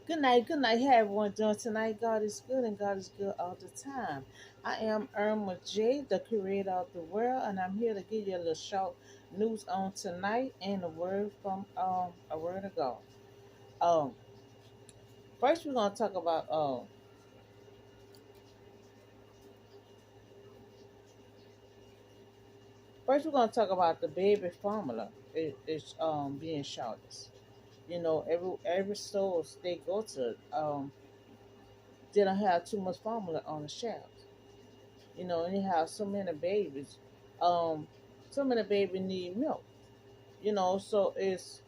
Good night. Hey everyone doing tonight? God is good and God is good all the time. I am Irma J, the creator of the world, and I'm here to give you a little short news on tonight and a word from a word ago. Um First we're gonna talk about the baby formula is being shortage. You know, every stores they go to they don't have too much formula on the shelves. You know, and you have so many babies. Um, so many babies need milk. You know, so it's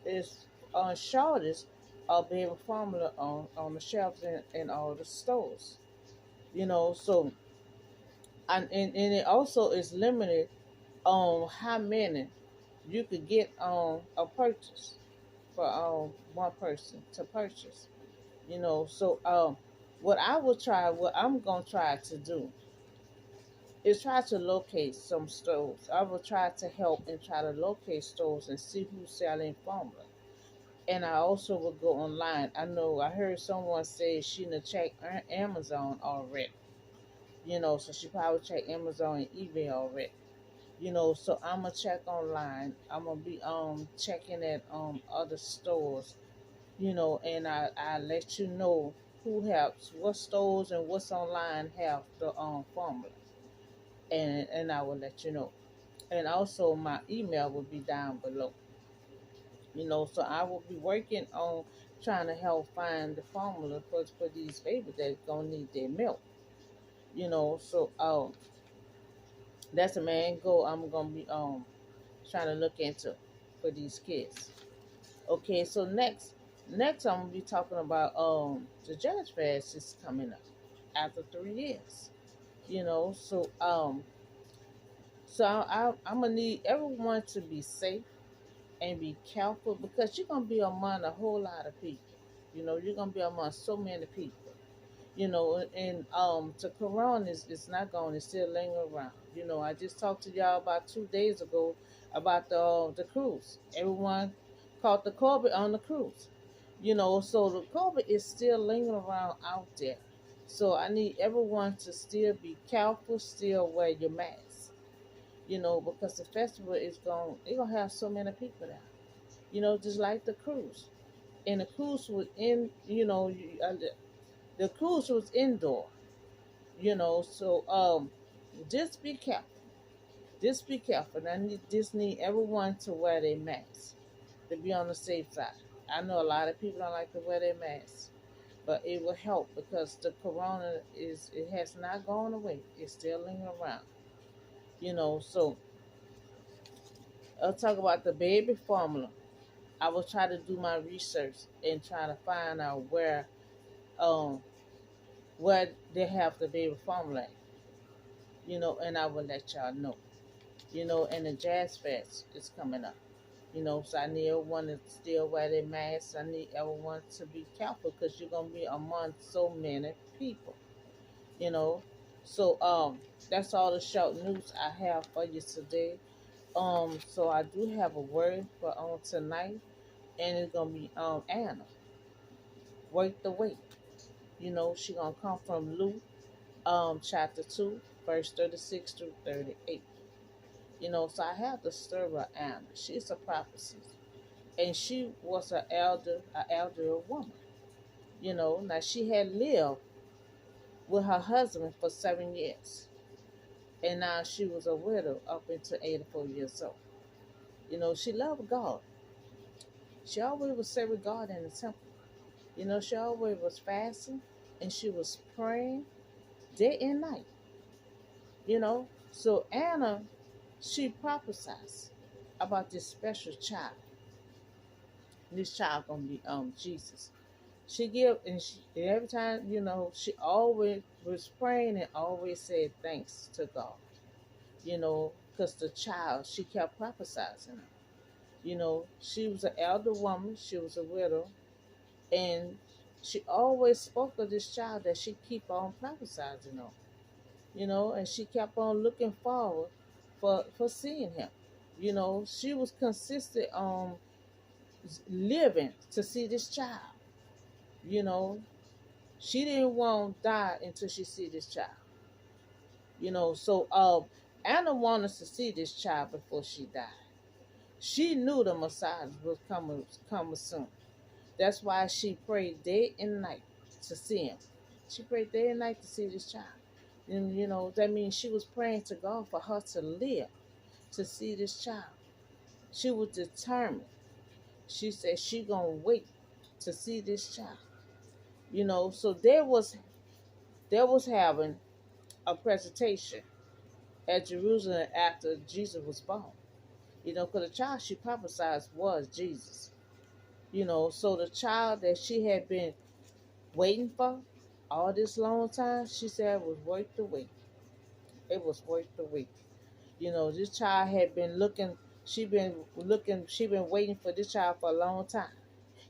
on shortage of baby formula on the shelves in all the stores. You know, so and it also is limited on how many you could get on a purchase for one person to purchase. You know, so what I'm gonna try to do is try to locate some stores. I will try to help and try to locate stores and see who's selling formula. And I also will go online. I know I heard someone say she done checked Amazon already. You know, so she probably checked Amazon and eBay already. You know, so I'm gonna check online. I'm gonna be checking at other stores. You know, and I let you know who helps, what stores and what's online have the formula, and I will let you know. And also my email will be down below. You know, so I will be working on trying to help find the formula for these babies that gonna need their milk. You know, so that's a main goal I'm gonna be trying to look into for these kids. Okay, so next I'm gonna be talking about the Judge Fest is coming up after 3 years. You know, so I'm gonna need everyone to be safe and be careful because you're gonna be among a whole lot of people. You know, you're gonna be among so many people. You know, and the corona is not going, it's still lingering around. You know, I just talked to y'all about 2 days ago about the cruise. Everyone caught the COVID on the cruise. You know, so the COVID is still lingering around out there. So I need everyone to still be careful, still wear your mask. You know, because the festival is going, they're gonna have so many people there. You know, just like the cruise. And the cruise was in, you know, the cruise was indoor. You know, so just be careful. Just be careful. And I need everyone to wear their mask to be on the safe side. I know a lot of people don't like to wear their masks, but it will help because the corona it has not gone away. It's still lingering around. You know, so I'll talk about the baby formula. I will try to do my research and try to find out um where they have the baby formula, you know, and I will let y'all know. You know, and the Jazz Fest is coming up. You know, so I need everyone to still wear their masks. I need everyone to be careful because you're gonna be among so many people. You know, so that's all the short news I have for you today. So I do have a word for on tonight, and it's gonna be Anna. Work the wait. You know, she gonna come from Luke chapter 2, verse 36 through 38. You know, so I have the story of Anna. She's a prophetess, and she was an elder woman. You know, now she had lived with her husband for 7 years, and now she was a widow up until 84 years old. You know, she loved God. She always was serving God in the temple. You know, she always was fasting, and she was praying day and night. You know, so Anna, she prophesied about this special child. This child gonna be Jesus. She give and every time, you know, she always was praying and always said thanks to God. You know, because the child, she kept prophesizing her. You know, she was an elder woman, she was a widow, and she always spoke of this child that she keep on prophesizing on. You know, and she kept on looking forward for seeing him. You know, she was consistent on living to see this child. You know, she didn't want to die until she see this child. So Anna wanted to see this child before she died. She knew the Messiah was coming soon. That's why she prayed day and night to see him. She prayed day and night to see this child. And that means she was praying to God for her to live, to see this child. She was determined. She said she gonna wait to see this child. So there was having a presentation at Jerusalem after Jesus was born. Because the child she prophesied was Jesus. So the child that she had been waiting for all this long time, she said it was worth the wait. It was worth the wait. This child had been looking, she been waiting for this child for a long time.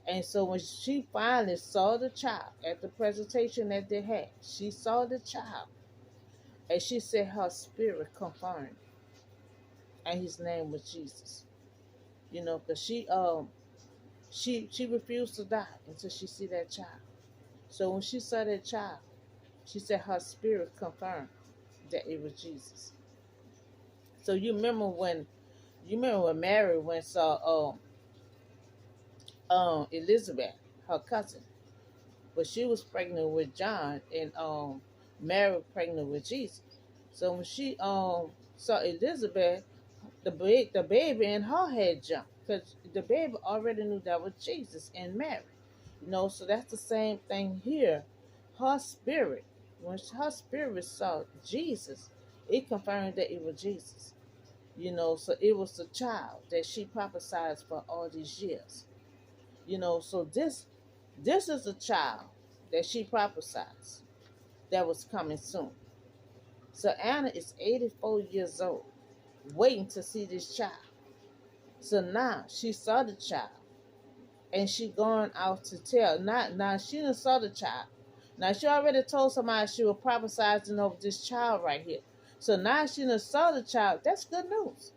And so when she finally saw the child at the presentation that they had, she saw the child and she said her spirit confirmed. And his name was Jesus. Because she refused to die until she see that child. So when she saw that child, she said her spirit confirmed that it was Jesus. So you remember when Mary went saw Elizabeth, her cousin, but she was pregnant with John, and Mary pregnant with Jesus. So when she saw Elizabeth, the baby in her head jumped because the baby already knew that was Jesus and Mary. So that's the same thing here. Her spirit, when her spirit saw Jesus, it confirmed that it was Jesus. So it was the child that she prophesied for all these years. So this is a child that she prophesied that was coming soon. So Anna is 84 years old, waiting to see this child. So now she saw the child, and she going out to tell. Now she done saw the child. Now she already told somebody she was prophesying over this child right here. So now she done saw the child. That's good news.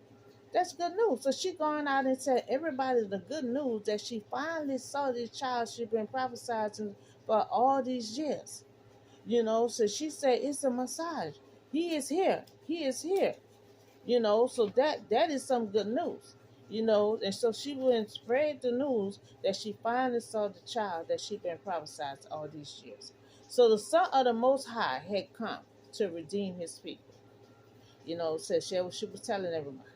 That's good news. So she going out and tell everybody the good news that she finally saw this child she been prophesying for all these years. So she said it's a Messiah. He is here. He is here. So that is some good news. And so she went and spread the news that she finally saw the child that she been prophesying all these years. So the Son of the Most High had come to redeem his people. So she was telling everybody.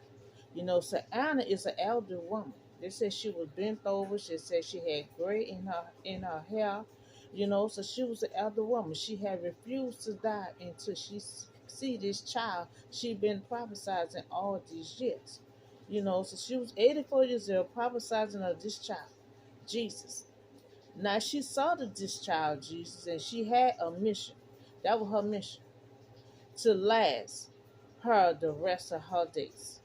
So Anna is an elder woman. They said she was bent over. She said she had gray in her hair. So she was an elder woman. She had refused to die until she see this child she been prophesizing all these years. So she was 84 years old prophesizing of this child, Jesus. Now she saw this child, Jesus, and she had a mission. That was her mission, to last her the rest of her days.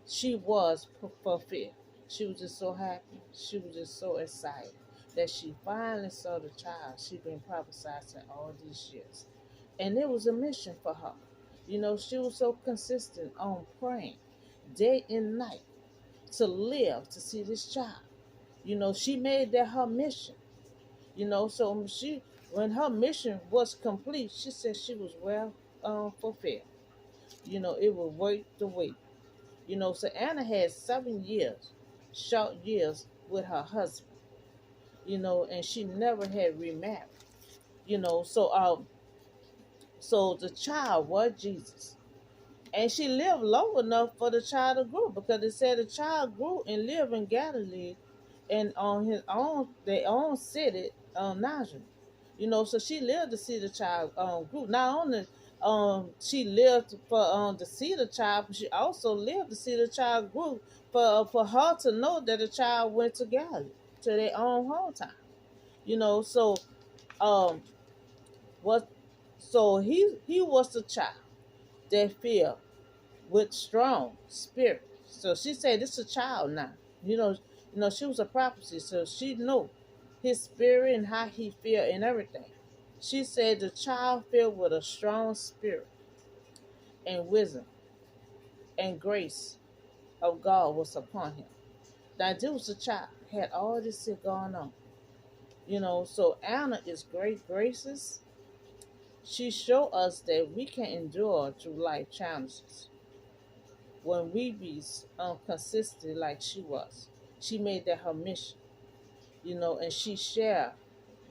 She was fulfilled. She was just so happy. She was just so excited that she finally saw the child she'd been prophesying all these years. And it was a mission for her. She was so consistent on praying day and night to live to see this child. She made that her mission. So when her mission was complete, she said she was well fulfilled. It was worth the wait. So Anna had 7 years, short years with her husband. And she never had remarried. So the child was Jesus. And she lived long enough for the child to grow, because it said the child grew and lived in Galilee and on his own their own city, Nazareth. So she lived to see the child grow. Not only she lived for to see the child, but she also lived to see the child grow, for her to know that the child went to Galilee, to their own hometown. So um what so he was the child that filled with strong spirit. So she said, "This is a child now." She was a prophecy, so she knew his spirit and how he feel and everything. She said the child filled with a strong spirit and wisdom and grace of God was upon him. Now this was a child, had all this shit going on. So Anna is great graces. She showed us that we can endure through life challenges when we be consistent like she was. She made that her mission, and she shared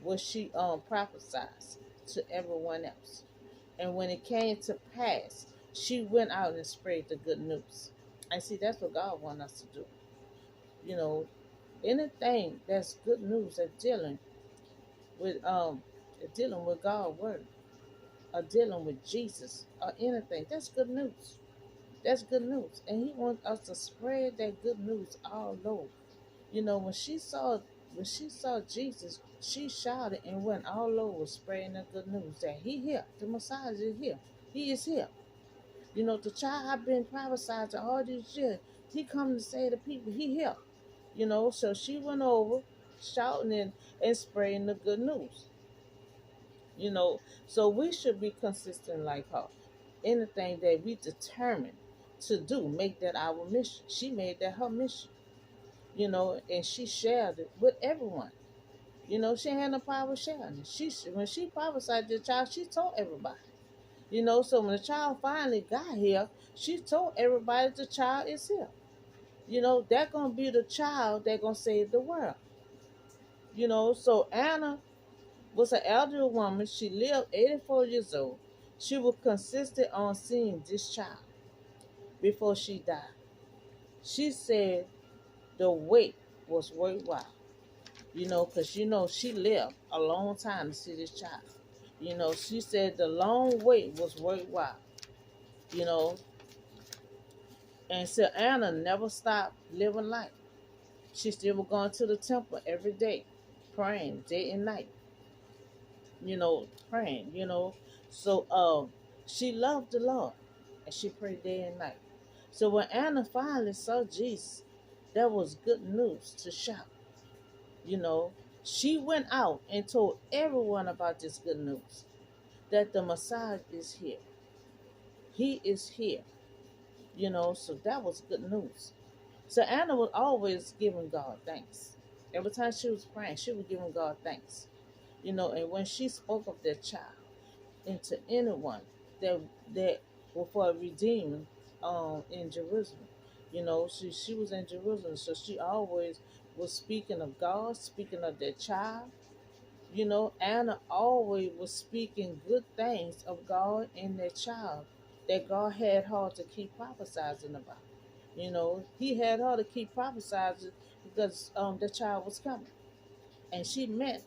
what she prophesied to everyone else. And when it came to pass, she went out and spread the good news. And see, that's what God wants us to do. You know, anything that's good news that's with dealing with God's word or dealing with Jesus or anything, that's good news. That's good news. And he wants us to spread that good news all over. When she saw Jesus, she shouted and went all over spreading the good news that he here, the Messiah is here. He is here. The child I've been prophesizing all these years, he come to say to people, he here. So she went over shouting and spreading the good news. You know, so we should be consistent like her. Anything that we determine to do, make that our mission. She made that her mission, and she shared it with everyone. She had no problem sharing it. When she prophesied to the child, she told everybody. So when the child finally got here, she told everybody the child is here. That gonna be the child that gonna save the world. So Anna was an elderly woman. She lived 84 years old. She was consistent on seeing this child before she died. She said the wait was worthwhile. Because she lived a long time to see this child. She said the long wait was worthwhile. You know, and so Anna never stopped living life. She still was going to the temple every day, praying day and night. Praying. So she loved the Lord, and she prayed day and night. So when Anna finally saw Jesus, that was good news to shout. You know, she went out and told everyone about this good news that the Messiah is here. He is here. So that was good news. So Anna was always giving God thanks. Every time she was praying, she was giving God thanks. And when she spoke of that child into anyone that that were for redeeming in Jerusalem, she was in Jerusalem, so she always was speaking of God, speaking of that child. Anna always was speaking good things of God and that child that God had her to keep prophesizing about. He had her to keep prophesizing because the child was coming. And she meant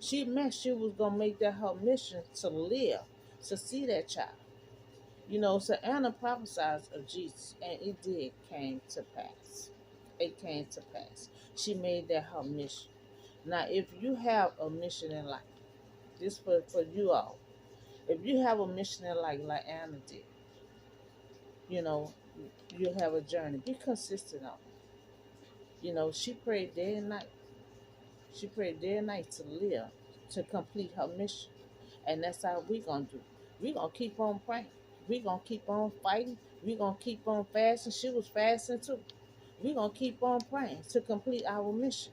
she was gonna make that her mission to live, to see that child. So Anna prophesied of Jesus, and it did came to pass. It came to pass. She made that her mission. Now, if you have a mission in life, this for you all. If you have a mission in life like Anna did, you know, you have a journey. Be consistent on it. She prayed day and night. She prayed day and night to live, to complete her mission. And that's how we gonna do. We gonna keep on praying. We gonna keep on fighting. We gonna keep on fasting. She was fasting too. We gonna keep on praying to complete our mission.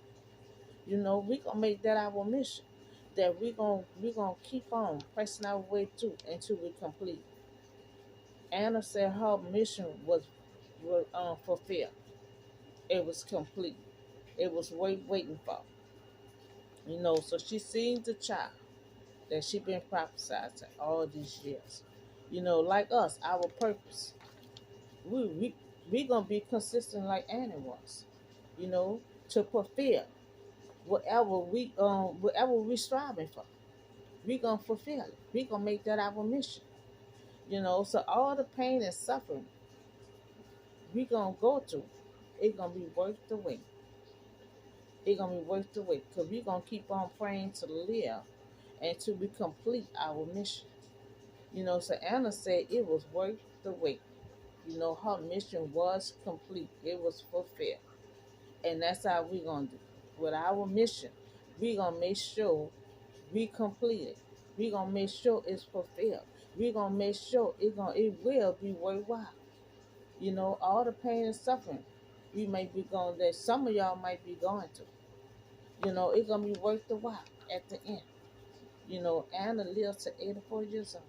We gonna make that our mission. That we gonna keep on pressing our way through until we complete. Anna said her mission was fulfilled. It was complete. It was waiting for. So she seen the child that she been prophesizing all these years. Like us, our purpose. We gonna be consistent like Anna was. To fulfill whatever we striving for. We gonna fulfill it. We gonna make that our mission. So all the pain and suffering we gonna go through, it gonna be worth the wait. It gonna be worth the wait because we gonna keep on praying to live until we complete our mission. So Anna said it was worth the wait. Her mission was complete. It was fulfilled. And that's how we gonna do. With our mission, we gonna make sure we complete it. We gonna make sure it's fulfilled. We gonna make sure it will be worthwhile. All the pain and suffering we may be going that some of y'all might be going through. You know, it's gonna be worth the while at the end. You know, Anna lived to 84 years old.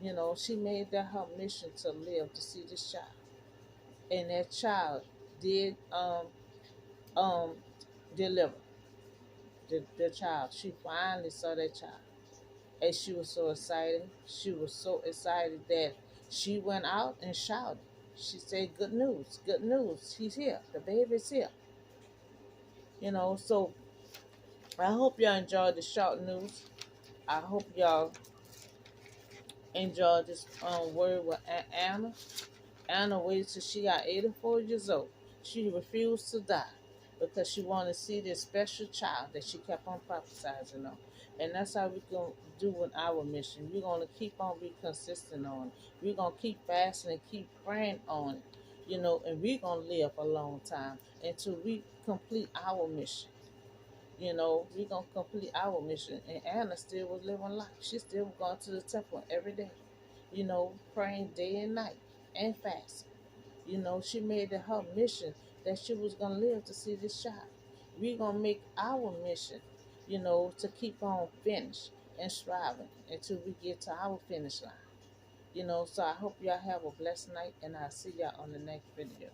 You know, she made that her mission to live to see this child. And that child did um deliver the child. She finally saw that child. And she was so excited. She was so excited that she went out and shouted. She said, good news, he's here. The baby's here. You know, so I hope y'all enjoyed the short news. I hope y'all enjoyed this word with Anna. Anna waited till she got 84 years old. She refused to die because she wanted to see this special child that she kept on prophesizing on. And that's how we're going to do with our mission. We're going to keep on being consistent on it. We're going to keep fasting and keep praying on it. You know, and we're going to live a long time until we complete our mission. You know, we're going to complete our mission. And Anna still was living life. She still was going to the temple every day, you know, praying day and night and fasting. You know, she made it her mission that she was going to live to see this child. We're going to make our mission, you know, to keep on finish and striving until we get to our finish line. You know, so I hope y'all have a blessed night and I'll see y'all on the next video.